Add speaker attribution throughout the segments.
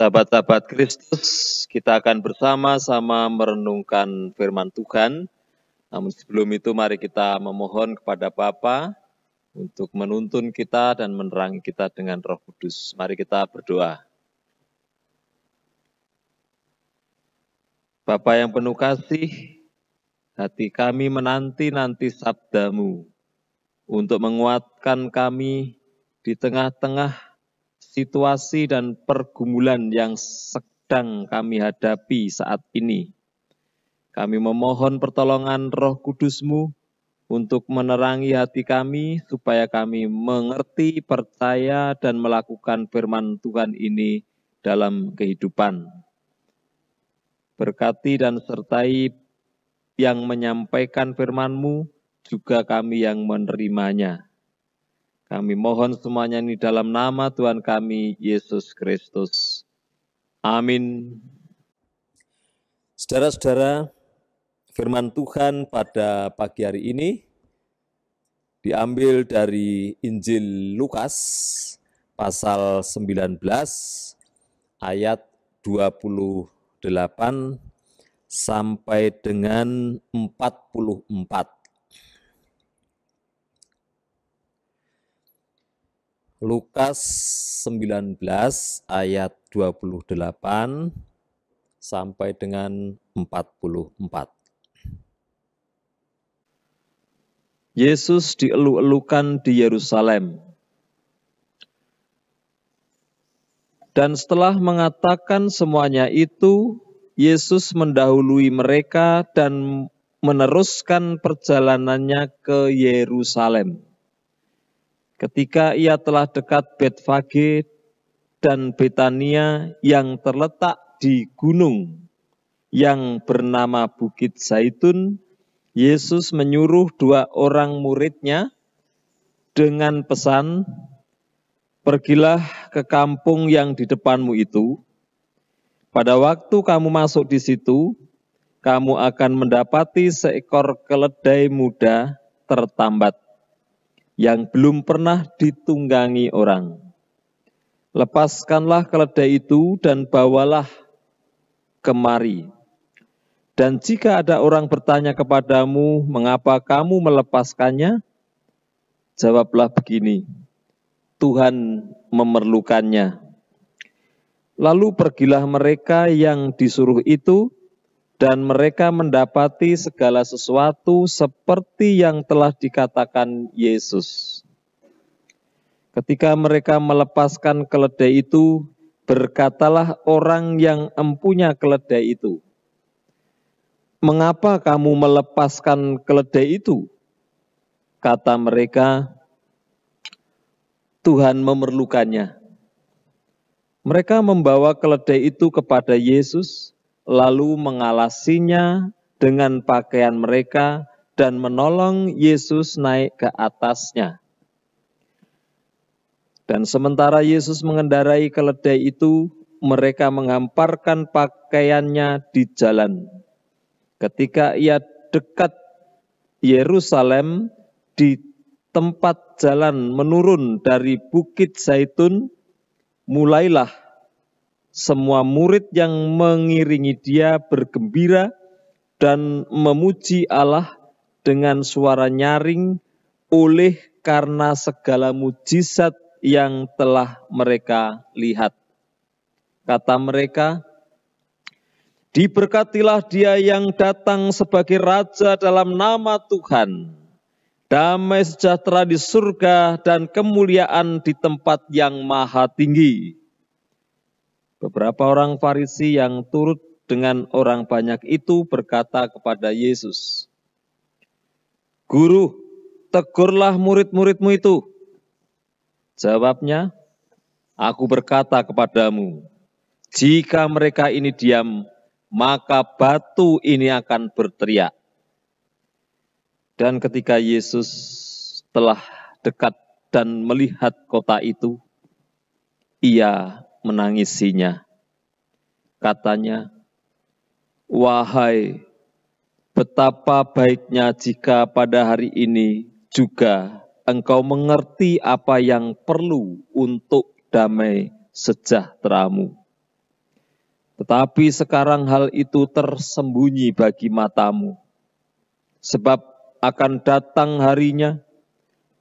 Speaker 1: Sahabat-sahabat Kristus, kita akan bersama-sama merenungkan firman Tuhan. Namun sebelum itu mari kita memohon kepada Bapa untuk menuntun kita dan menerangi kita dengan Roh Kudus. Mari kita berdoa. Bapa yang penuh kasih, hati kami menanti-nanti sabda-Mu untuk menguatkan kami di tengah-tengah situasi dan pergumulan yang sedang kami hadapi saat ini. Kami memohon pertolongan Roh Kudus-Mu untuk menerangi hati kami, supaya kami mengerti, percaya, dan melakukan firman Tuhan ini dalam kehidupan. Berkati dan sertai yang menyampaikan firman-Mu, juga kami yang menerimanya. Kami mohon semuanya ini dalam nama Tuhan kami, Yesus Kristus. Amin. Saudara-saudara, firman Tuhan pada pagi hari ini diambil dari Injil Lukas pasal 19 ayat 28 sampai dengan 44. Lukas 19 ayat 28 sampai dengan 44. Yesus dielu-elukan di Yerusalem. Dan setelah mengatakan semuanya itu, Yesus mendahului mereka dan meneruskan perjalanannya ke Yerusalem. Ketika ia telah dekat Betfage dan Betania yang terletak di gunung yang bernama Bukit Zaitun, Yesus menyuruh 2 orang murid-Nya dengan pesan, "Pergilah ke kampung yang di depanmu itu. Pada waktu kamu masuk di situ, kamu akan mendapati seekor keledai muda tertambat, yang belum pernah ditunggangi orang. Lepaskanlah keledai itu dan bawalah kemari. Dan jika ada orang bertanya kepadamu, mengapa kamu melepaskannya? Jawablah begini, Tuhan memerlukannya." Lalu pergilah mereka yang disuruh itu, dan mereka mendapati segala sesuatu seperti yang telah dikatakan Yesus. Ketika mereka melepaskan keledai itu, berkatalah orang yang empunya keledai itu, "Mengapa kamu melepaskan keledai itu?" Kata mereka, "Tuhan memerlukannya." Mereka membawa keledai itu kepada Yesus, lalu mengalasinya dengan pakaian mereka dan menolong Yesus naik ke atasnya. Dan sementara Yesus mengendarai keledai itu, mereka menghamparkan pakaiannya di jalan. Ketika ia dekat Yerusalem, di tempat jalan menurun dari Bukit Zaitun, mulailah semua murid yang mengiringi dia bergembira dan memuji Allah dengan suara nyaring oleh karena segala mujizat yang telah mereka lihat. Kata mereka, "Diberkatilah dia yang datang sebagai Raja dalam nama Tuhan. Damai sejahtera di surga dan kemuliaan di tempat yang maha tinggi." Beberapa orang Farisi yang turut dengan orang banyak itu berkata kepada Yesus, "Guru, tegurlah murid-murid-Mu itu." Jawabnya, "Aku berkata kepadamu, jika mereka ini diam, maka batu ini akan berteriak." Dan ketika Yesus telah dekat dan melihat kota itu, ia menangisinya. Katanya, "Wahai, betapa baiknya jika pada hari ini juga engkau mengerti apa yang perlu untuk damai sejahteramu." Tetapi sekarang hal itu tersembunyi bagi matamu. Sebab akan datang harinya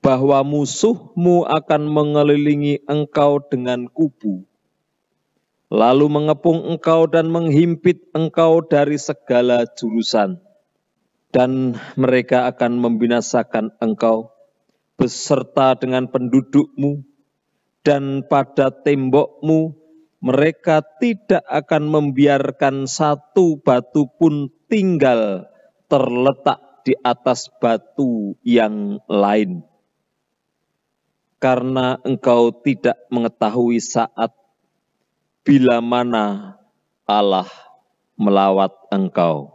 Speaker 1: bahwa musuhmu akan mengelilingi engkau dengan kubu, lalu mengepung engkau dan menghimpit engkau dari segala jurusan. Dan mereka akan membinasakan engkau beserta dengan pendudukmu, dan pada tembokmu mereka tidak akan membiarkan satu batu pun tinggal terletak di atas batu yang lain. Karena engkau tidak mengetahui saat bila mana Allah melawat engkau.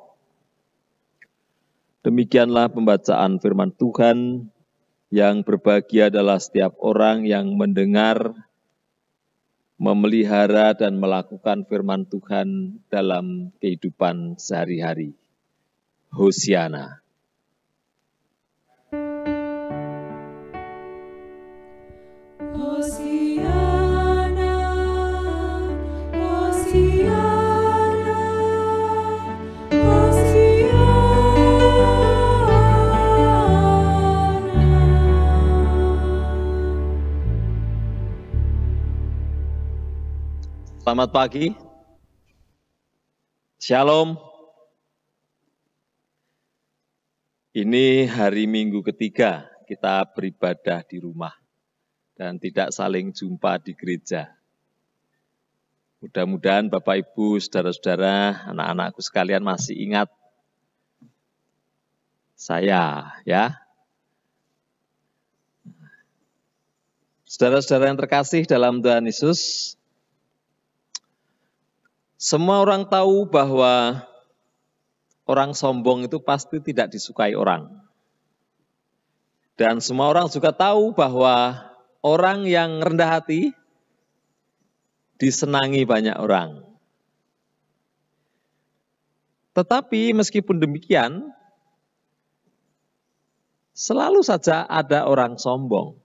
Speaker 1: Demikianlah pembacaan firman Tuhan. Yang berbahagia adalah setiap orang yang mendengar, memelihara dan melakukan firman Tuhan dalam kehidupan sehari-hari. Hosiana.
Speaker 2: Hosiana, Hosiana, Hosiana.
Speaker 1: Selamat pagi. Shalom. Ini hari Minggu ketiga kita beribadah di rumah dan tidak saling jumpa di gereja. Mudah-mudahan Bapak, Ibu, saudara-saudara, anak-anakku sekalian masih ingat saya, ya. Saudara-saudara yang terkasih dalam Tuhan Yesus, semua orang tahu bahwa orang sombong itu pasti tidak disukai orang. Dan semua orang juga tahu bahwa orang yang rendah hati disenangi banyak orang. Tetapi meskipun demikian, selalu saja ada orang sombong.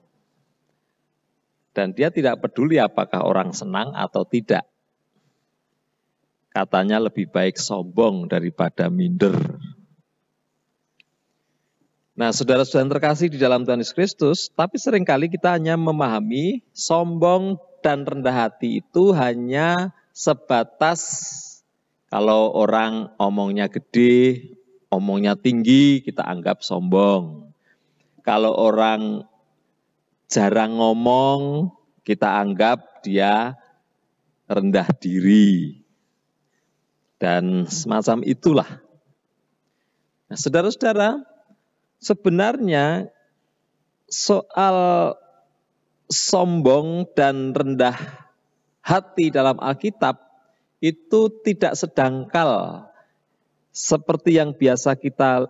Speaker 1: Dan dia tidak peduli apakah orang senang atau tidak. Katanya lebih baik sombong daripada minder. Nah, saudara-saudara yang terkasih di dalam Tuhan Yesus Kristus, tapi seringkali kita hanya memahami sombong dan rendah hati itu hanya sebatas kalau orang omongnya gede, omongnya tinggi, kita anggap sombong. Kalau orang jarang ngomong, kita anggap dia rendah diri. Dan semacam itulah. Nah, saudara-saudara, sebenarnya soal sombong dan rendah hati dalam Alkitab itu tidak sedangkal seperti yang biasa kita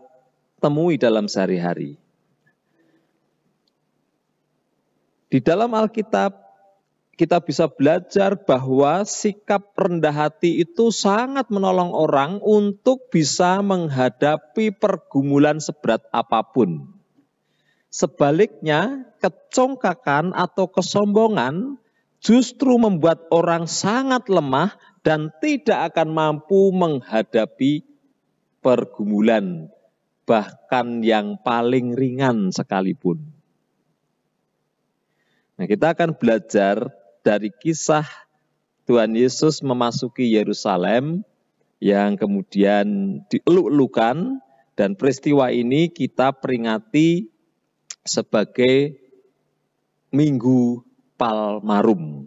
Speaker 1: temui dalam sehari-hari. Di dalam Alkitab kita bisa belajar bahwa sikap rendah hati itu sangat menolong orang untuk bisa menghadapi pergumulan seberat apapun. Sebaliknya, kecongkakan atau kesombongan justru membuat orang sangat lemah dan tidak akan mampu menghadapi pergumulan, bahkan yang paling ringan sekalipun. Nah, kita akan belajar dari kisah Tuhan Yesus memasuki Yerusalem yang kemudian dieluk-elukan, dan peristiwa ini kita peringati sebagai Minggu Palmarum.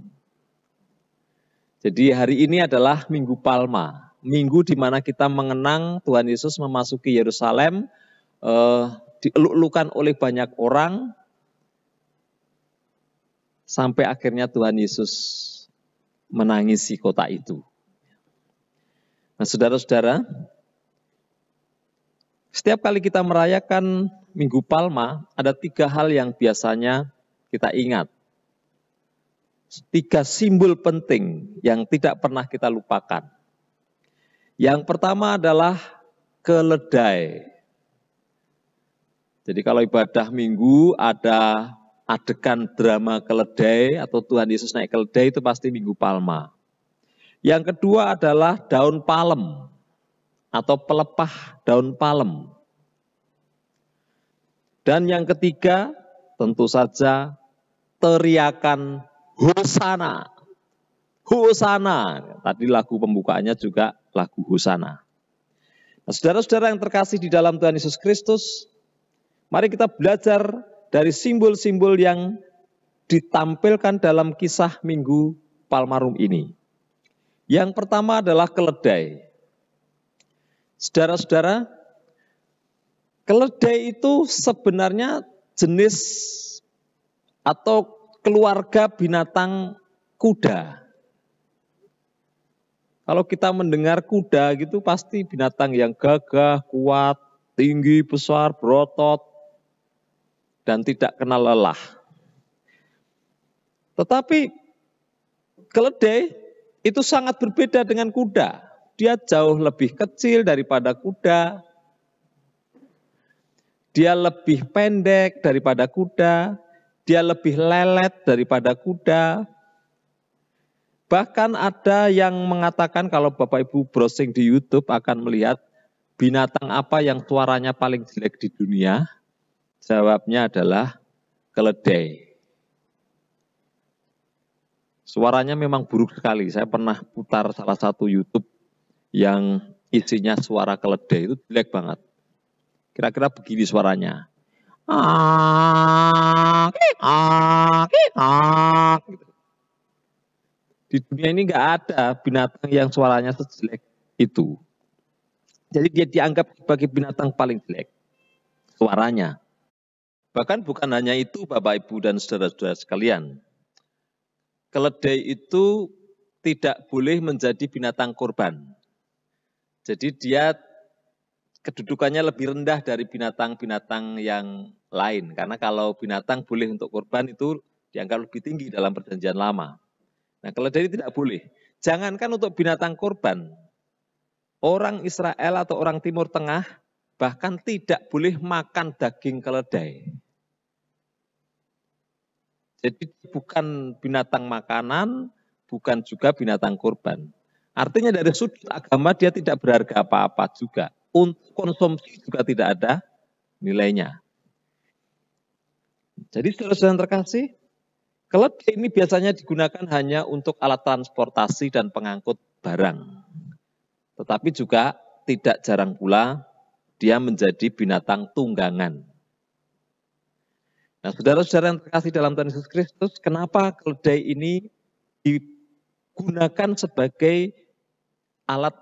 Speaker 1: Jadi hari ini adalah Minggu Palma, minggu di mana kita mengenang Tuhan Yesus memasuki Yerusalem, dieluk-elukan oleh banyak orang, sampai akhirnya Tuhan Yesus menangisi kota itu. Nah, saudara-saudara, setiap kali kita merayakan Minggu Palma, ada 3 hal yang biasanya kita ingat. 3 simbol penting yang tidak pernah kita lupakan. Yang pertama adalah keledai. Jadi kalau ibadah Minggu ada adegan drama keledai atau Tuhan Yesus naik keledai, itu pasti Minggu Palma. Yang kedua adalah daun palem atau pelepah daun palem. Dan yang ketiga tentu saja teriakan Hosana. Hosana. Tadi lagu pembukaannya juga lagu Hosana. Nah, saudara-saudara yang terkasih di dalam Tuhan Yesus Kristus, mari kita belajar dari simbol-simbol yang ditampilkan dalam kisah Minggu Palmarum ini. Yang pertama adalah keledai. Saudara-saudara, keledai itu sebenarnya jenis atau keluarga binatang kuda. Kalau kita mendengar kuda gitu pasti binatang yang gagah, kuat, tinggi, besar, berotot, dan tidak kenal lelah. Tetapi keledai itu sangat berbeda dengan kuda. Dia jauh lebih kecil daripada kuda. Dia lebih pendek daripada kuda. Dia lebih lelet daripada kuda. Bahkan ada yang mengatakan kalau Bapak Ibu browsing di YouTube akan melihat binatang apa yang suaranya paling jelek di dunia. Jawabnya adalah keledai. Suaranya memang buruk sekali. Saya pernah putar salah satu YouTube yang isinya suara keledai, itu jelek banget. Kira-kira begini suaranya. Di dunia ini nggak ada binatang yang suaranya sejelek itu. Jadi dia dianggap sebagai binatang paling jelek suaranya. Bahkan bukan hanya itu Bapak Ibu dan saudara-saudara sekalian. Keledai itu tidak boleh menjadi binatang kurban. Jadi dia kedudukannya lebih rendah dari binatang-binatang yang lain. Karena kalau binatang boleh untuk kurban itu dianggap lebih tinggi dalam perjanjian lama. Nah, keledai tidak boleh. Jangankan untuk binatang kurban, orang Israel atau orang Timur Tengah bahkan tidak boleh makan daging keledai. Jadi bukan binatang makanan, bukan juga binatang kurban. Artinya dari sudut agama dia tidak berharga apa-apa juga. Untuk konsumsi juga tidak ada nilainya. Jadi saudara-saudara yang terkasih, keledai ini biasanya digunakan hanya untuk alat transportasi dan pengangkut barang. Tetapi juga tidak jarang pula dia menjadi binatang tunggangan. Nah, saudara-saudara yang terkasih dalam Tuhan Yesus Kristus, kenapa keledai ini digunakan sebagai alat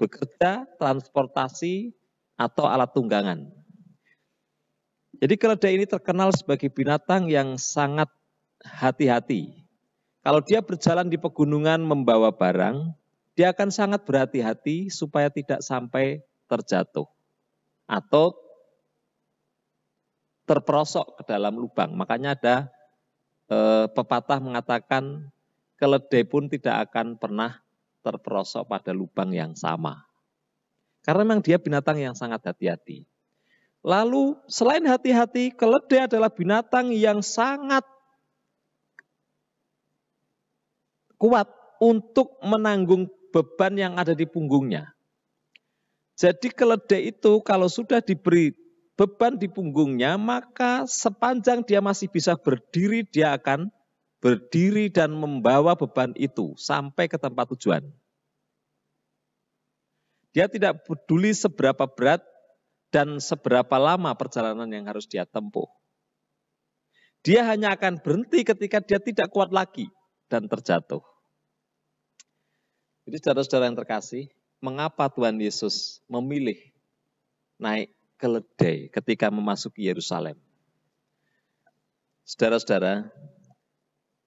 Speaker 1: bekerja, transportasi, atau alat tunggangan? Jadi keledai ini terkenal sebagai binatang yang sangat hati-hati. Kalau dia berjalan di pegunungan membawa barang, dia akan sangat berhati-hati supaya tidak sampai terjatuh atau terperosok ke dalam lubang. Makanya ada pepatah mengatakan keledai pun tidak akan pernah terperosok pada lubang yang sama. Karena memang dia binatang yang sangat hati-hati. Lalu selain hati-hati, keledai adalah binatang yang sangat kuat untuk menanggung beban yang ada di punggungnya. Jadi keledai itu kalau sudah diberi beban di punggungnya, maka sepanjang dia masih bisa berdiri, dia akan berdiri dan membawa beban itu sampai ke tempat tujuan. Dia tidak peduli seberapa berat dan seberapa lama perjalanan yang harus dia tempuh. Dia hanya akan berhenti ketika dia tidak kuat lagi dan terjatuh. Jadi saudara-saudara yang terkasih, mengapa Tuhan Yesus memilih naik keledai ketika memasuki Yerusalem? Saudara-saudara,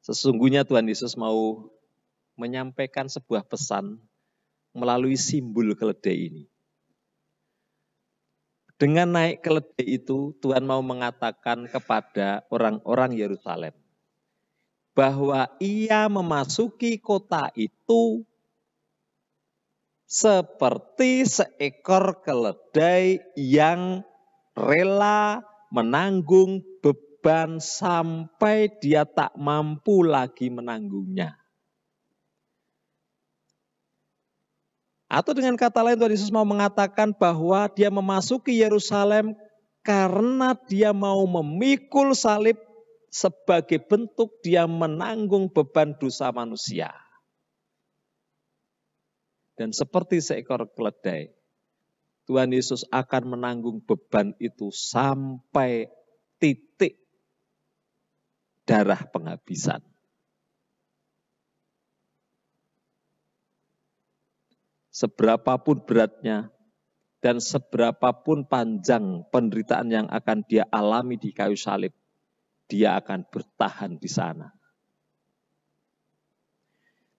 Speaker 1: sesungguhnya Tuhan Yesus mau menyampaikan sebuah pesan melalui simbol keledai ini. Dengan naik keledai itu, Tuhan mau mengatakan kepada orang-orang Yerusalem bahwa ia memasuki kota itu seperti seekor keledai yang rela menanggung beban sampai dia tak mampu lagi menanggungnya. Atau dengan kata lain Tuhan Yesus mau mengatakan bahwa dia memasuki Yerusalem karena dia mau memikul salib sebagai bentuk dia menanggung beban dosa manusia. Dan seperti seekor keledai, Tuhan Yesus akan menanggung beban itu sampai titik darah penghabisan. Seberapapun beratnya dan seberapapun panjang penderitaan yang akan dia alami di kayu salib, dia akan bertahan di sana.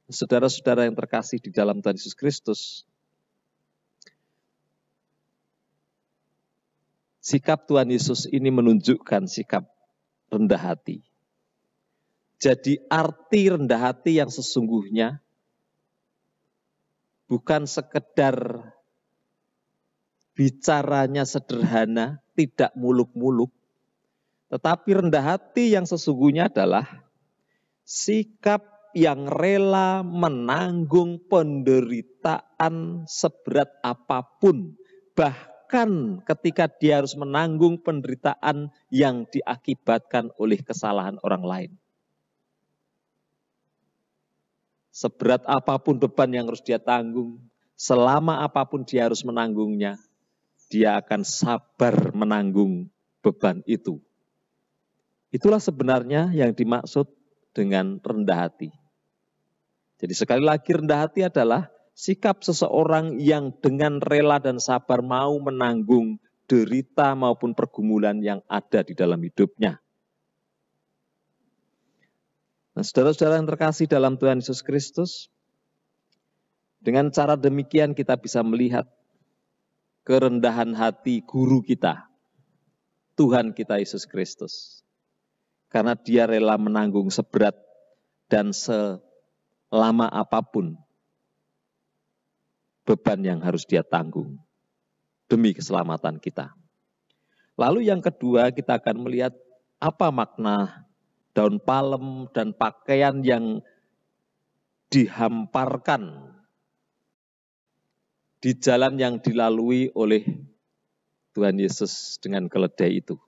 Speaker 1: Saudara-saudara yang terkasih di dalam Tuhan Yesus Kristus, sikap Tuhan Yesus ini menunjukkan sikap rendah hati. Jadi arti rendah hati yang sesungguhnya bukan sekedar bicaranya sederhana, tidak muluk-muluk, tetapi rendah hati yang sesungguhnya adalah sikap yang rela menanggung penderitaan seberat apapun, bahkan ketika dia harus menanggung penderitaan yang diakibatkan oleh kesalahan orang lain. Seberat apapun beban yang harus dia tanggung, selama apapun dia harus menanggungnya, dia akan sabar menanggung beban itu. Itulah sebenarnya yang dimaksud dengan rendah hati. Jadi sekali lagi rendah hati adalah sikap seseorang yang dengan rela dan sabar mau menanggung derita maupun pergumulan yang ada di dalam hidupnya. Nah, saudara-saudara yang terkasih dalam Tuhan Yesus Kristus, dengan cara demikian kita bisa melihat kerendahan hati guru kita, Tuhan kita Yesus Kristus. Karena dia rela menanggung seberat dan selama apapun beban yang harus dia tanggung demi keselamatan kita. Lalu yang kedua, kita akan melihat apa makna daun palem dan pakaian yang dihamparkan di jalan yang dilalui oleh Tuhan Yesus dengan keledai itu.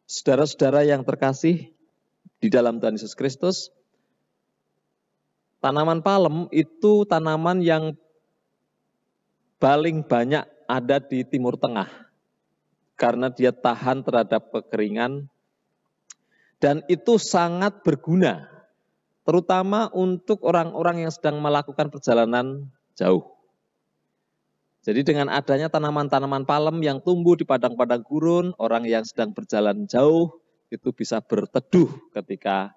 Speaker 1: Saudara-saudara yang terkasih di dalam Tuhan Yesus Kristus, tanaman palem itu tanaman yang paling banyak ada di Timur Tengah karena dia tahan terhadap kekeringan. Dan itu sangat berguna, terutama untuk orang-orang yang sedang melakukan perjalanan jauh. Jadi dengan adanya tanaman-tanaman palem yang tumbuh di padang-padang gurun, orang yang sedang berjalan jauh itu bisa berteduh ketika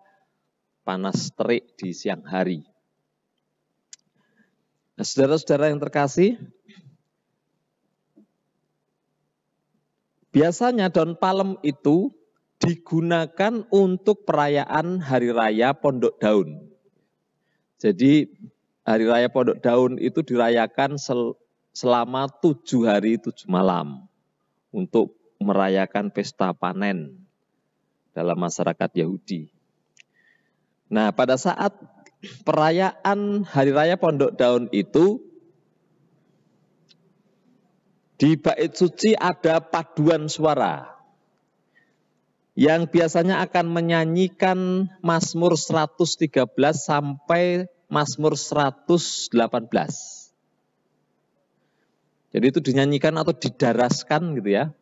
Speaker 1: panas terik di siang hari. Nah, saudara-saudara yang terkasih, biasanya daun palem itu digunakan untuk perayaan Hari Raya Pondok Daun. Jadi Hari Raya Pondok Daun itu dirayakan selama 7 hari 7 malam untuk merayakan pesta panen dalam masyarakat Yahudi. Nah, pada saat perayaan Hari Raya Pondok Daun itu, di bait suci ada paduan suara yang biasanya akan menyanyikan Mazmur 113 sampai Mazmur 118. Jadi itu dinyanyikan atau didaraskan gitu ya,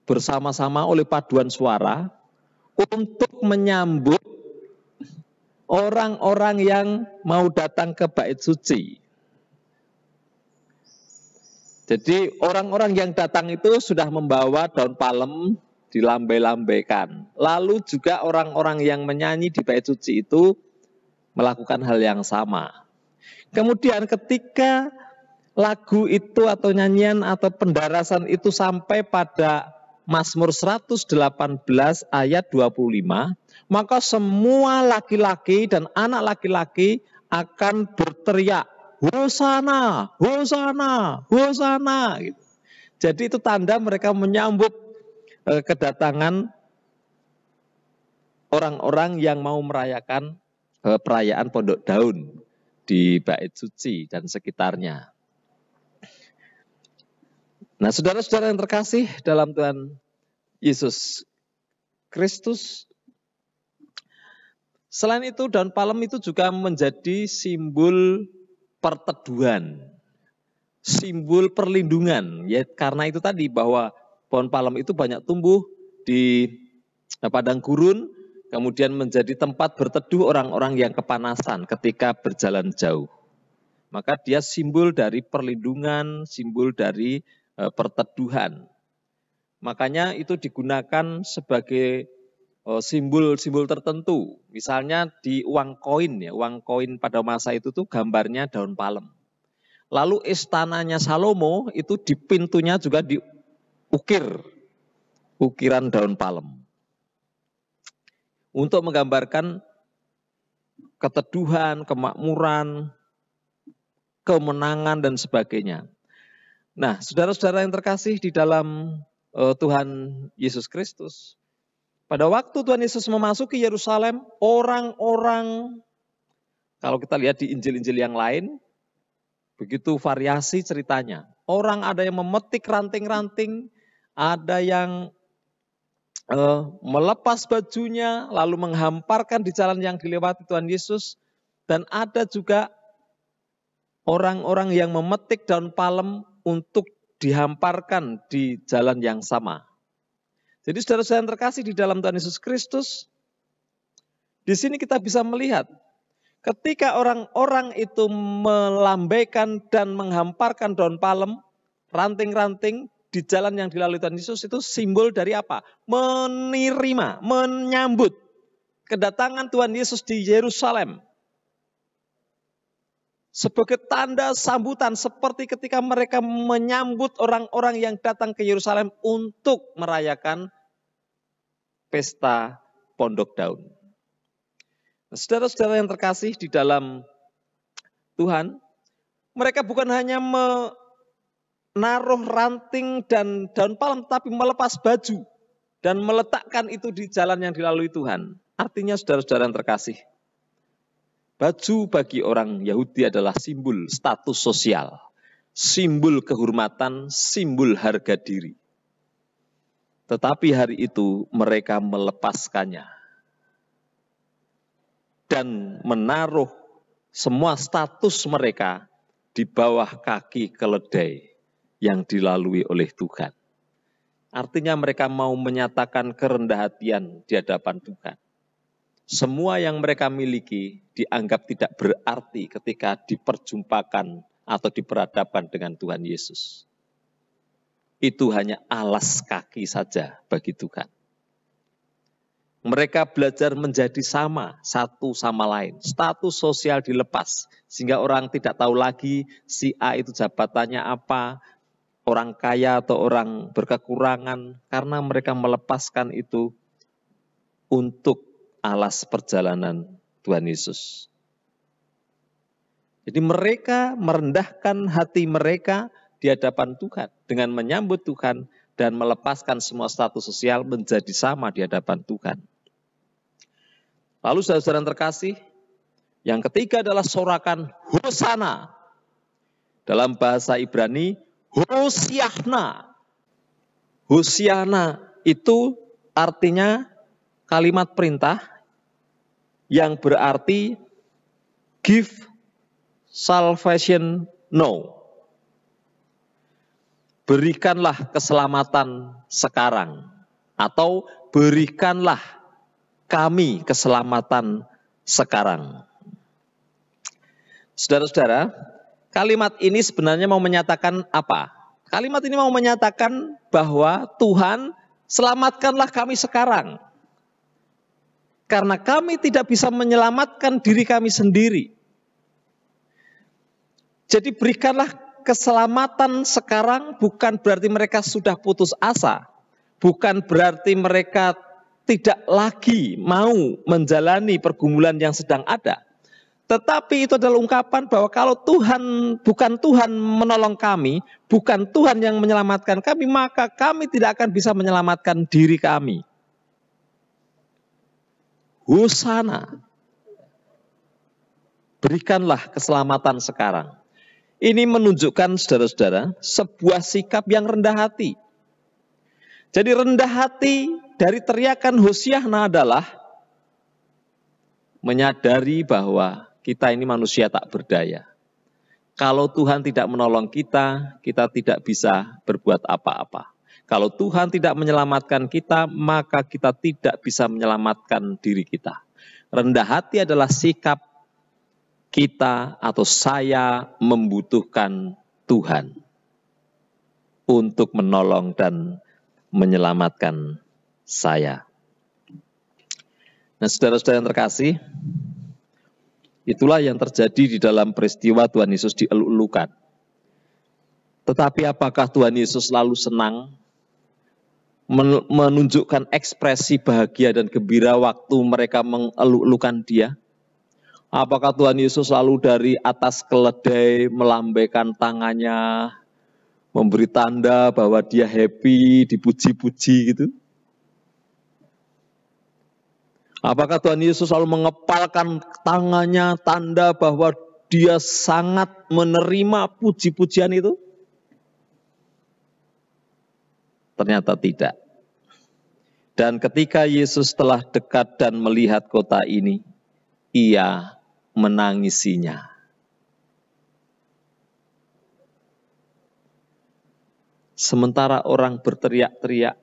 Speaker 1: bersama-sama oleh paduan suara untuk menyambut orang-orang yang mau datang ke bait suci. Jadi orang-orang yang datang itu sudah membawa daun palem, dilambai-lambaikan. Lalu juga orang-orang yang menyanyi di bait suci itu melakukan hal yang sama. Kemudian ketika lagu itu atau nyanyian atau pendarasan itu sampai pada Mazmur 118 ayat 25, maka semua laki-laki dan anak laki-laki akan berteriak, Hosana, Hosana, Hosana. Jadi itu tanda mereka menyambut kedatangan orang-orang yang mau merayakan perayaan Pondok Daun di Bait Suci dan sekitarnya. Nah, saudara-saudara yang terkasih dalam Tuhan Yesus Kristus, selain itu daun palem itu juga menjadi simbol perteduhan, simbol perlindungan. Ya, karena itu tadi bahwa pohon palem itu banyak tumbuh di padang gurun, kemudian menjadi tempat berteduh orang-orang yang kepanasan ketika berjalan jauh. Maka dia simbol dari perlindungan, simbol dari perteduhan. Makanya itu digunakan sebagai simbol-simbol tertentu. Misalnya di uang koin ya, uang koin pada masa itu tuh gambarnya daun palem. Lalu istananya Salomo itu di pintunya juga diukir ukiran daun palem. Untuk menggambarkan keteduhan, kemakmuran, kemenangan dan sebagainya. Nah, saudara-saudara yang terkasih di dalam Tuhan Yesus Kristus, pada waktu Tuhan Yesus memasuki Yerusalem, orang-orang, kalau kita lihat di Injil-Injil yang lain, begitu variasi ceritanya. Orang ada yang memetik ranting-ranting, ada yang melepas bajunya, lalu menghamparkan di jalan yang dilewati Tuhan Yesus, dan ada juga orang-orang yang memetik daun palem untuk dihamparkan di jalan yang sama. Jadi saudara-saudara yang terkasih di dalam Tuhan Yesus Kristus, di sini kita bisa melihat ketika orang-orang itu melambaikan dan menghamparkan daun palem, ranting-ranting di jalan yang dilalui Tuhan Yesus, itu simbol dari apa? Menerima, menyambut kedatangan Tuhan Yesus di Yerusalem. Sebagai tanda sambutan seperti ketika mereka menyambut orang-orang yang datang ke Yerusalem untuk merayakan pesta Pondok Daun. Nah, saudara-saudara yang terkasih di dalam Tuhan, mereka bukan hanya menaruh ranting dan daun palem, tapi melepas baju dan meletakkan itu di jalan yang dilalui Tuhan. Artinya saudara-saudara yang terkasih, baju bagi orang Yahudi adalah simbol status sosial, simbol kehormatan, simbol harga diri. Tetapi hari itu mereka melepaskannya dan menaruh semua status mereka di bawah kaki keledai yang dilalui oleh Tuhan. Artinya mereka mau menyatakan kerendahan hatian di hadapan Tuhan. Semua yang mereka miliki dianggap tidak berarti ketika diperjumpakan atau diperhadapkan dengan Tuhan Yesus. Itu hanya alas kaki saja bagi Tuhan. Mereka belajar menjadi sama satu sama lain. Status sosial dilepas sehingga orang tidak tahu lagi si A itu jabatannya apa, orang kaya atau orang berkekurangan, karena mereka melepaskan itu untuk alas perjalanan Tuhan Yesus. Jadi mereka merendahkan hati mereka di hadapan Tuhan dengan menyambut Tuhan dan melepaskan semua status sosial menjadi sama di hadapan Tuhan. Lalu saudara-saudara yang terkasih, yang ketiga adalah sorakan Hosana. Dalam bahasa Ibrani, Hosiahna. Hosiahna itu artinya kalimat perintah yang berarti give salvation now. Berikanlah keselamatan sekarang, atau berikanlah kami keselamatan sekarang. Saudara-saudara, kalimat ini sebenarnya mau menyatakan apa? Kalimat ini mau menyatakan bahwa Tuhan, selamatkanlah kami sekarang. Karena kami tidak bisa menyelamatkan diri kami sendiri. Jadi berikanlah keselamatan sekarang, bukan berarti mereka sudah putus asa. Bukan berarti mereka tidak lagi mau menjalani pergumulan yang sedang ada. Tetapi itu adalah ungkapan bahwa kalau bukan Tuhan menolong kami, bukan Tuhan yang menyelamatkan kami, maka kami tidak akan bisa menyelamatkan diri kami. Hosana. berikanlah keselamatan sekarang. Ini menunjukkan saudara-saudara sebuah sikap yang rendah hati. Jadi rendah hati dari teriakan Hosiana adalah menyadari bahwa kita ini manusia tak berdaya. Kalau Tuhan tidak menolong kita, kita tidak bisa berbuat apa-apa. Kalau Tuhan tidak menyelamatkan kita, maka kita tidak bisa menyelamatkan diri kita. Rendah hati adalah sikap kita atau saya membutuhkan Tuhan untuk menolong dan menyelamatkan saya. Nah, saudara-saudara yang terkasih, itulah yang terjadi di dalam peristiwa Tuhan Yesus dieluk-elukan. Tetapi apakah Tuhan Yesus selalu senang menunjukkan ekspresi bahagia dan gembira waktu mereka mengeluk-elukan Dia? Apakah Tuhan Yesus selalu dari atas keledai melambaikan tangannya, memberi tanda bahwa Dia happy, dipuji-puji gitu? Apakah Tuhan Yesus selalu mengepalkan tangannya, tanda bahwa Dia sangat menerima puji-pujian itu? Ternyata tidak. Dan ketika Yesus telah dekat dan melihat kota ini, Ia menangisinya. Sementara orang berteriak-teriak,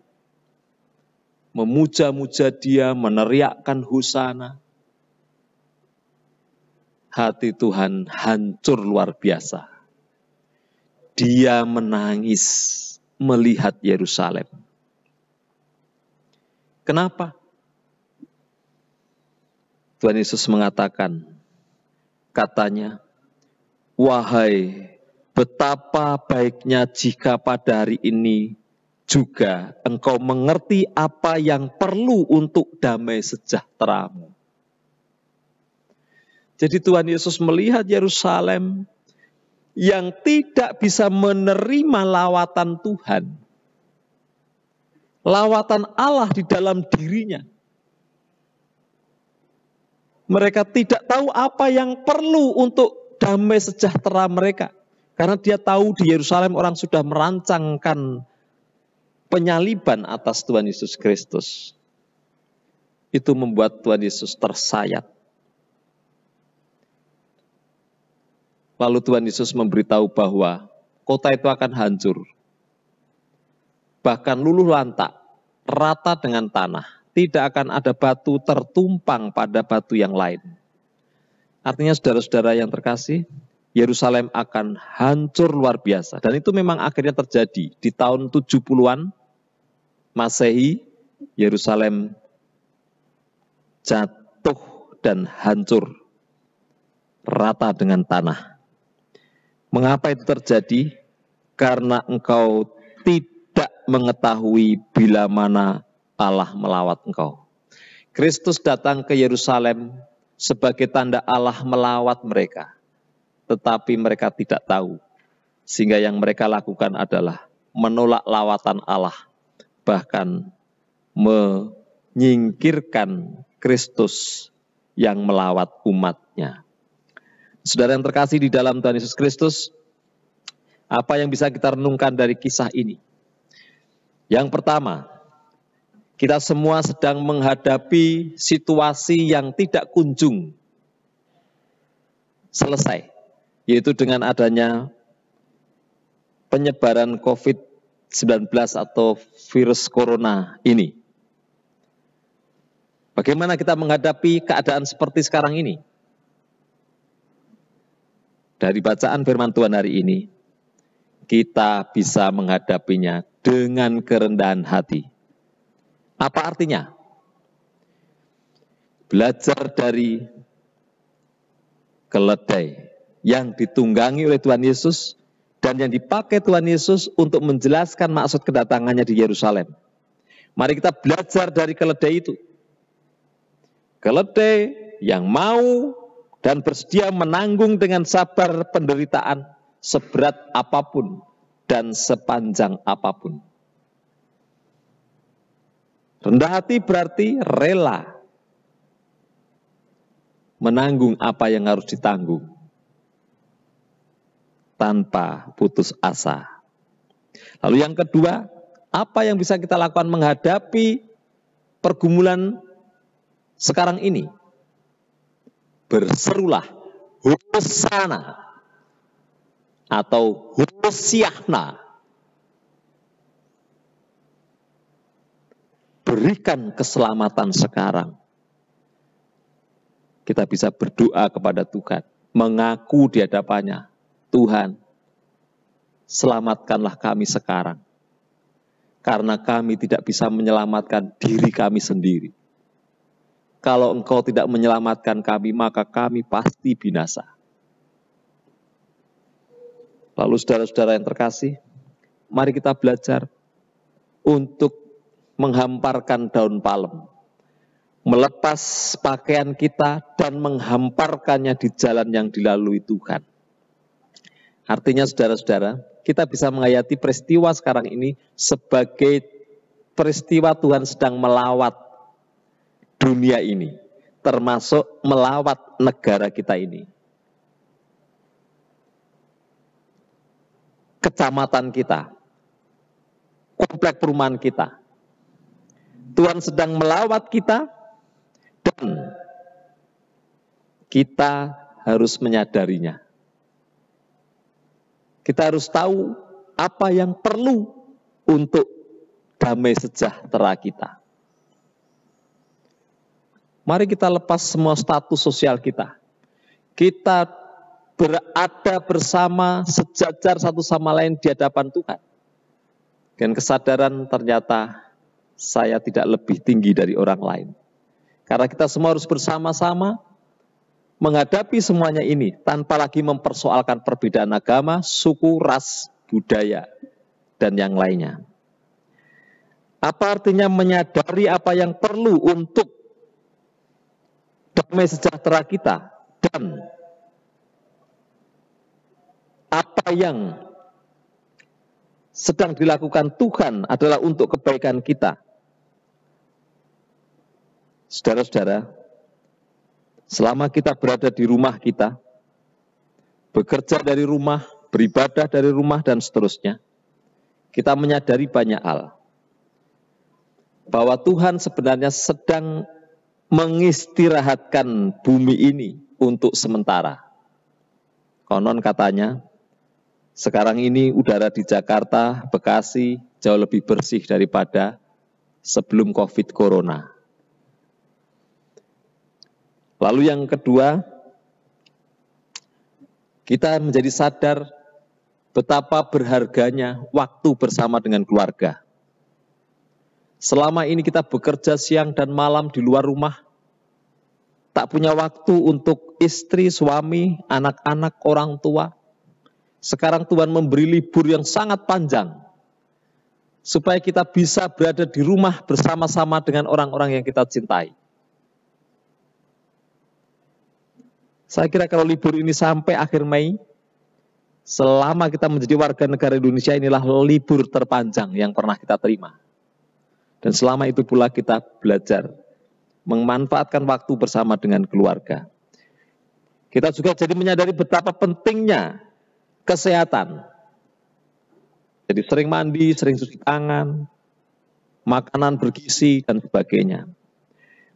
Speaker 1: memuja-muja Dia, meneriakkan hosana, hati Tuhan hancur luar biasa. Dia menangis melihat Yerusalem. Kenapa? Tuhan Yesus mengatakan, katanya, wahai betapa baiknya jika pada hari ini juga engkau mengerti apa yang perlu untuk damai sejahteramu. Jadi Tuhan Yesus melihat Yerusalem yang tidak bisa menerima lawatan Tuhan. Lawatan Allah di dalam dirinya. Mereka tidak tahu apa yang perlu untuk damai sejahtera mereka. Karena dia tahu di Yerusalem orang sudah merancangkan penyaliban atas Tuhan Yesus Kristus. Itu membuat Tuhan Yesus tersayat. Lalu Tuhan Yesus memberitahu bahwa kota itu akan hancur. Bahkan luluh lantak, rata dengan tanah. Tidak akan ada batu tertumpang pada batu yang lain. Artinya saudara-saudara yang terkasih, Yerusalem akan hancur luar biasa. Dan itu memang akhirnya terjadi. Di tahun 70-an Masehi, Yerusalem jatuh dan hancur rata dengan tanah. Mengapa itu terjadi? Karena engkau tidak mengetahui bila mana Allah melawat engkau. Kristus datang ke Yerusalem sebagai tanda Allah melawat mereka. Tetapi mereka tidak tahu. Sehingga yang mereka lakukan adalah menolak lawatan Allah. Bahkan menyingkirkan Kristus yang melawat umatnya. Saudara yang terkasih di dalam Tuhan Yesus Kristus, apa yang bisa kita renungkan dari kisah ini? Yang pertama, kita semua sedang menghadapi situasi yang tidak kunjung selesai, yaitu dengan adanya penyebaran COVID-19 atau virus corona ini. Bagaimana kita menghadapi keadaan seperti sekarang ini? Dari bacaan firman Tuhan hari ini, kita bisa menghadapinya dengan kerendahan hati. Apa artinya? Belajar dari keledai yang ditunggangi oleh Tuhan Yesus dan yang dipakai Tuhan Yesus untuk menjelaskan maksud kedatangannya di Yerusalem. Mari kita belajar dari keledai itu. Keledai yang mau dan bersedia menanggung dengan sabar penderitaan seberat apapun dan sepanjang apapun. Rendah hati berarti rela menanggung apa yang harus ditanggung tanpa putus asa. Lalu yang kedua, apa yang bisa kita lakukan menghadapi pergumulan sekarang ini? Berserulah Hosana atau Hosiahna. Berikan keselamatan sekarang. Kita bisa berdoa kepada Tuhan, mengaku di hadapannya, Tuhan, selamatkanlah kami sekarang. Karena kami tidak bisa menyelamatkan diri kami sendiri. Kalau Engkau tidak menyelamatkan kami, maka kami pasti binasa. Lalu saudara-saudara yang terkasih, mari kita belajar untuk menghamparkan daun palem, melepas pakaian kita dan menghamparkannya di jalan yang dilalui Tuhan. Artinya saudara-saudara, kita bisa menghayati peristiwa sekarang ini sebagai peristiwa Tuhan sedang melawat dunia ini, termasuk melawat negara kita ini. Kecamatan kita, komplek perumahan kita. Tuhan sedang melawat kita dan kita harus menyadarinya. Kita harus tahu apa yang perlu untuk damai sejahtera kita. Mari kita lepas semua status sosial kita. Kita berada bersama, sejajar satu sama lain di hadapan Tuhan. Dan kesadaran ternyata saya tidak lebih tinggi dari orang lain. Karena kita semua harus bersama-sama menghadapi semuanya ini tanpa lagi mempersoalkan perbedaan agama, suku, ras, budaya, dan yang lainnya. Apa artinya menyadari apa yang perlu untuk damai sejahtera kita dan apa yang sedang dilakukan Tuhan adalah untuk kebaikan kita. Saudara-saudara, selama kita berada di rumah kita, bekerja dari rumah, beribadah dari rumah, dan seterusnya, kita menyadari banyak hal. Bahwa Tuhan sebenarnya sedang mengistirahatkan bumi ini untuk sementara. Konon katanya, sekarang ini udara di Jakarta, Bekasi, jauh lebih bersih daripada sebelum COVID Corona. Lalu yang kedua, kita menjadi sadar betapa berharganya waktu bersama dengan keluarga. Selama ini kita bekerja siang dan malam di luar rumah, tak punya waktu untuk istri, suami, anak-anak, orang tua. Sekarang Tuhan memberi libur yang sangat panjang, supaya kita bisa berada di rumah bersama-sama dengan orang-orang yang kita cintai. Saya kira kalau libur ini sampai akhir Mei, selama kita menjadi warga negara Indonesia, inilah libur terpanjang yang pernah kita terima. Dan selama itu pula kita belajar memanfaatkan waktu bersama dengan keluarga. Kita juga jadi menyadari betapa pentingnya kesehatan. Jadi sering mandi, sering cuci tangan, makanan bergizi, dan sebagainya.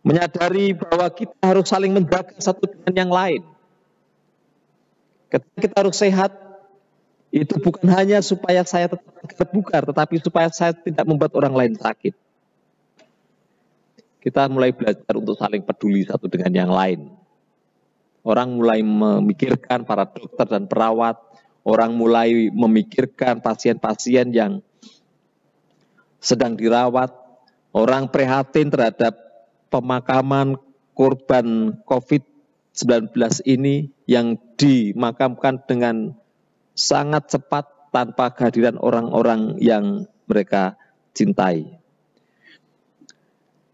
Speaker 1: Menyadari bahwa kita harus saling menjaga satu dengan yang lain. Ketika kita harus sehat, itu bukan hanya supaya saya tetap terbugar, tetapi supaya saya tidak membuat orang lain sakit. Kita mulai belajar untuk saling peduli satu dengan yang lain. Orang mulai memikirkan para dokter dan perawat, orang mulai memikirkan pasien-pasien yang sedang dirawat, orang prihatin terhadap pemakaman korban COVID-19 ini yang dimakamkan dengan sangat cepat tanpa kehadiran orang-orang yang mereka cintai.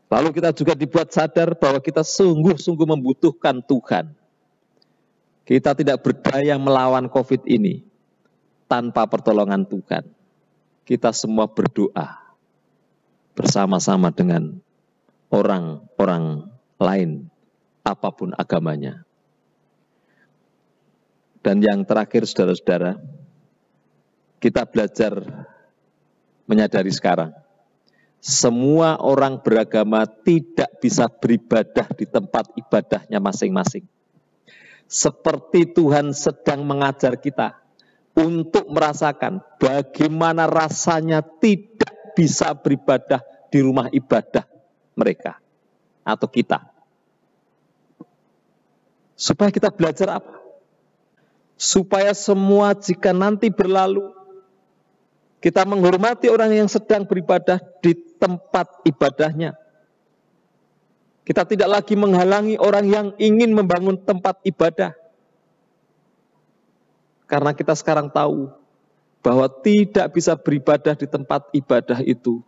Speaker 1: Lalu kita juga dibuat sadar bahwa kita sungguh-sungguh membutuhkan Tuhan. Kita tidak berdaya melawan COVID ini tanpa pertolongan Tuhan. Kita semua berdoa bersama-sama dengan orang-orang lain apapun agamanya. Dan yang terakhir, saudara-saudara, kita belajar menyadari sekarang, semua orang beragama tidak bisa beribadah di tempat ibadahnya masing-masing. Seperti Tuhan sedang mengajar kita untuk merasakan bagaimana rasanya tidak bisa beribadah di rumah ibadah mereka atau kita. Supaya kita belajar apa? Supaya semua jika nanti berlalu, kita menghormati orang yang sedang beribadah di tempat ibadahnya. Kita tidak lagi menghalangi orang yang ingin membangun tempat ibadah. Karena kita sekarang tahu bahwa tidak bisa beribadah di tempat ibadah itu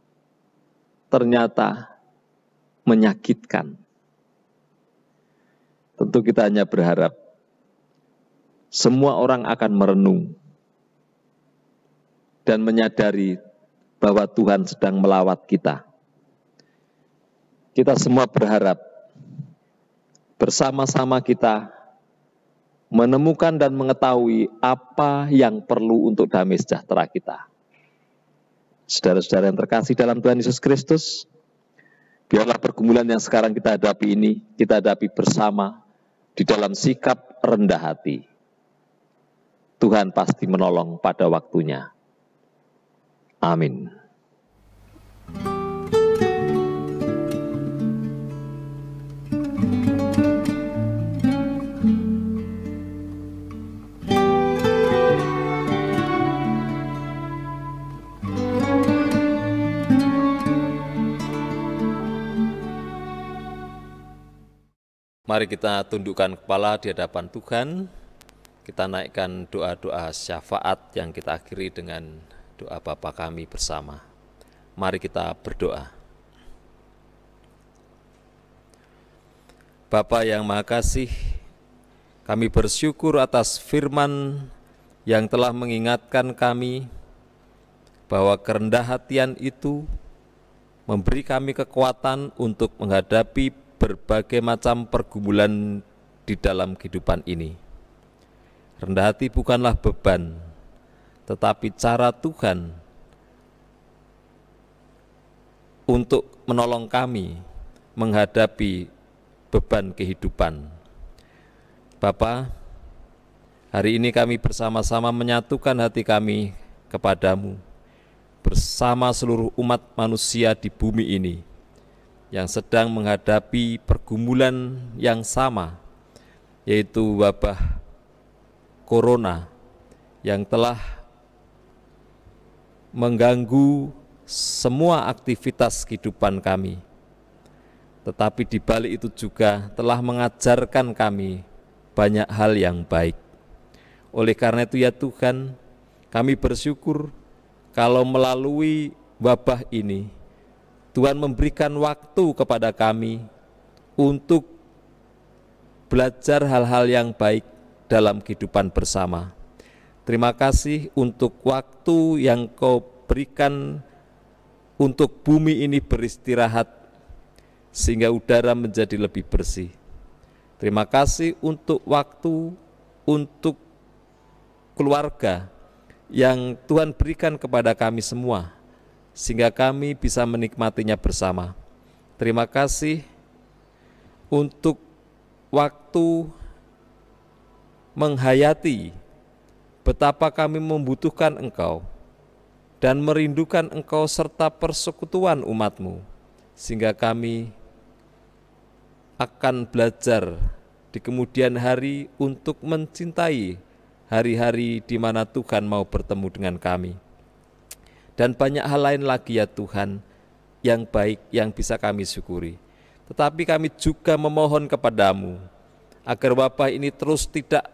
Speaker 1: ternyata menyakitkan. Tentu kita hanya berharap semua orang akan merenung dan menyadari bahwa Tuhan sedang melawat kita. Kita semua berharap bersama-sama kita menemukan dan mengetahui apa yang perlu untuk damai sejahtera kita. Saudara-saudara yang terkasih dalam Tuhan Yesus Kristus, biarlah pergumulan yang sekarang kita hadapi ini, kita hadapi bersama di dalam sikap rendah hati. Tuhan pasti menolong pada waktunya. Amin.
Speaker 3: Mari kita tundukkan kepala di hadapan Tuhan. Kita naikkan doa-doa syafaat yang kita akhiri dengan doa Bapa kami bersama. Mari kita berdoa. Bapa yang Maha Kasih, kami bersyukur atas firman yang telah mengingatkan kami bahwa kerendah hatian itu memberi kami kekuatan untuk menghadapi berbagai macam pergumulan di dalam kehidupan ini. Rendah hati bukanlah beban, tetapi cara Tuhan untuk menolong kami menghadapi beban kehidupan. Bapa, hari ini kami bersama-sama menyatukan hati kami kepadamu, bersama seluruh umat manusia di bumi ini, yang sedang menghadapi pergumulan yang sama, yaitu wabah Corona yang telah mengganggu semua aktivitas kehidupan kami. Tetapi di balik itu juga telah mengajarkan kami banyak hal yang baik. Oleh karena itu ya Tuhan, kami bersyukur kalau melalui wabah ini, Tuhan memberikan waktu kepada kami untuk belajar hal-hal yang baik dalam kehidupan bersama. Terima kasih untuk waktu yang Kau berikan untuk bumi ini beristirahat, sehingga udara menjadi lebih bersih. Terima kasih untuk waktu untuk keluarga yang Tuhan berikan kepada kami semua, sehingga kami bisa menikmatinya bersama. Terima kasih untuk waktu menghayati betapa kami membutuhkan Engkau dan merindukan Engkau serta persekutuan umat-Mu, sehingga kami akan belajar di kemudian hari untuk mencintai hari-hari di mana Tuhan mau bertemu dengan kami. Dan banyak hal lain lagi ya Tuhan yang baik yang bisa kami syukuri. Tetapi kami juga memohon kepadamu agar wabah ini terus tidak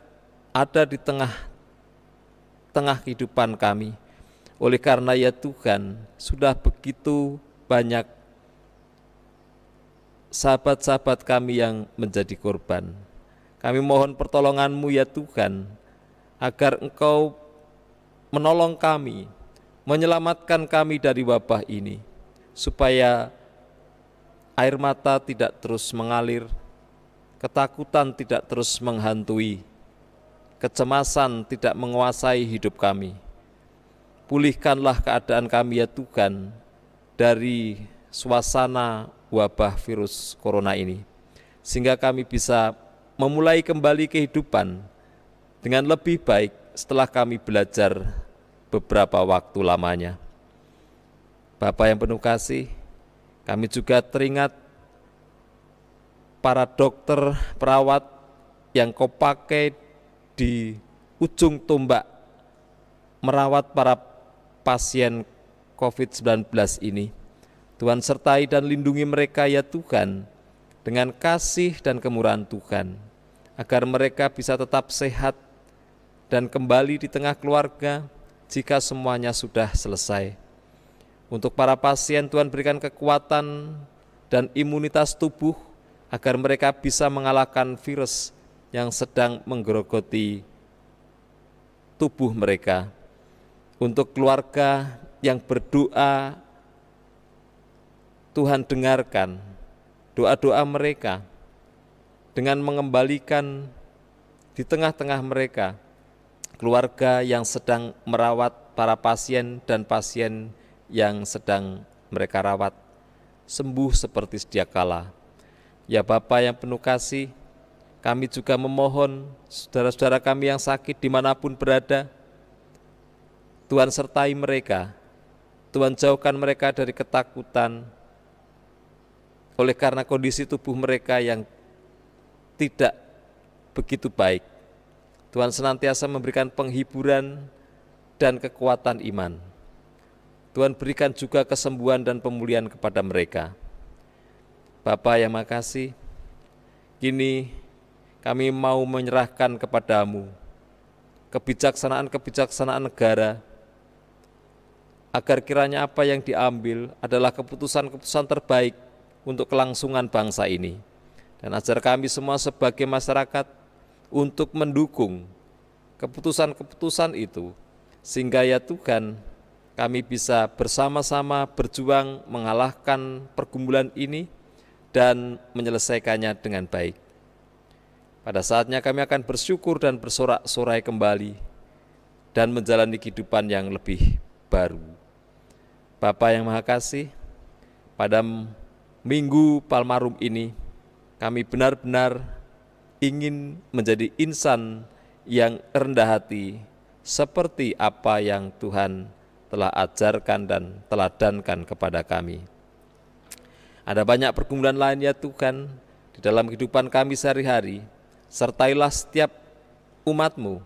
Speaker 3: ada di tengah kehidupan kami. Oleh karena ya Tuhan, sudah begitu banyak sahabat-sahabat kami yang menjadi korban. Kami mohon pertolongan-Mu ya Tuhan, agar Engkau menolong kami, menyelamatkan kami dari wabah ini, supaya air mata tidak terus mengalir, ketakutan tidak terus menghantui, kecemasan tidak menguasai hidup kami. Pulihkanlah keadaan kami ya Tuhan dari suasana wabah virus corona ini, sehingga kami bisa memulai kembali kehidupan dengan lebih baik setelah kami belajar beberapa waktu lamanya. Bapa yang penuh kasih, kami juga teringat para dokter, perawat yang Kau pakai di ujung tombak merawat para pasien COVID-19 ini. Tuhan sertai dan lindungi mereka ya Tuhan dengan kasih dan kemurahan Tuhan, agar mereka bisa tetap sehat dan kembali di tengah keluarga jika semuanya sudah selesai. Untuk para pasien, Tuhan berikan kekuatan dan imunitas tubuh agar mereka bisa mengalahkan virus yang sedang menggerogoti tubuh mereka. Untuk keluarga yang berdoa, Tuhan dengarkan doa-doa mereka dengan mengembalikan di tengah-tengah mereka keluarga yang sedang merawat para pasien dan pasien yang sedang mereka rawat sembuh seperti sedia kala. Ya Bapa yang penuh kasih, kami juga memohon saudara-saudara kami yang sakit dimanapun berada, Tuhan sertai mereka, Tuhan jauhkan mereka dari ketakutan oleh karena kondisi tubuh mereka yang tidak begitu baik. Tuhan senantiasa memberikan penghiburan dan kekuatan iman. Tuhan berikan juga kesembuhan dan pemulihan kepada mereka. Bapa yang makasih, kini kami mau menyerahkan kepadamu kebijaksanaan-kebijaksanaan negara, agar kiranya apa yang diambil adalah keputusan-keputusan terbaik untuk kelangsungan bangsa ini. Dan ajar kami semua sebagai masyarakat untuk mendukung keputusan-keputusan itu, sehingga ya Tuhan, kami bisa bersama-sama berjuang mengalahkan pergumulan ini dan menyelesaikannya dengan baik. Pada saatnya kami akan bersyukur dan bersorak-sorai kembali dan menjalani kehidupan yang lebih baru. Bapa yang Maha Kasih, pada Minggu Palmarum ini kami benar-benar ingin menjadi insan yang rendah hati seperti apa yang Tuhan telah ajarkan dan teladankan kepada kami. Ada banyak pergumulan lain ya Tuhan di dalam kehidupan kami sehari-hari. Sertailah setiap umat-Mu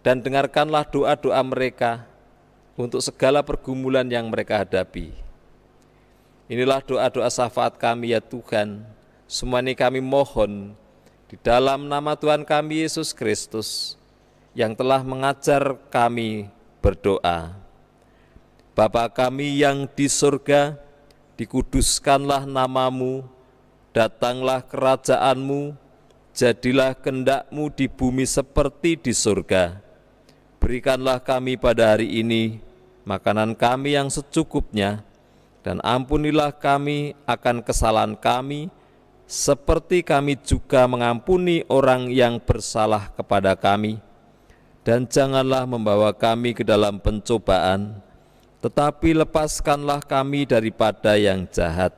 Speaker 3: dan dengarkanlah doa-doa mereka untuk segala pergumulan yang mereka hadapi. Inilah doa-doa syafaat kami ya Tuhan. Semua ini kami mohon di dalam nama Tuhan kami Yesus Kristus yang telah mengajar kami berdoa. Bapa kami yang di surga, dikuduskanlah nama-Mu, datanglah kerajaan-Mu, jadilah kehendak-Mu di bumi seperti di surga. Berikanlah kami pada hari ini makanan kami yang secukupnya, dan ampunilah kami akan kesalahan kami, seperti kami juga mengampuni orang yang bersalah kepada kami. Dan janganlah membawa kami ke dalam pencobaan, tetapi lepaskanlah kami daripada yang jahat.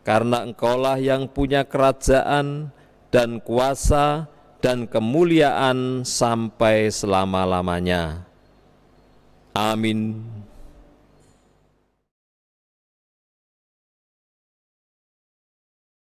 Speaker 3: Karena Engkaulah yang punya kerajaan dan kuasa dan kemuliaan sampai selama-lamanya. Amin.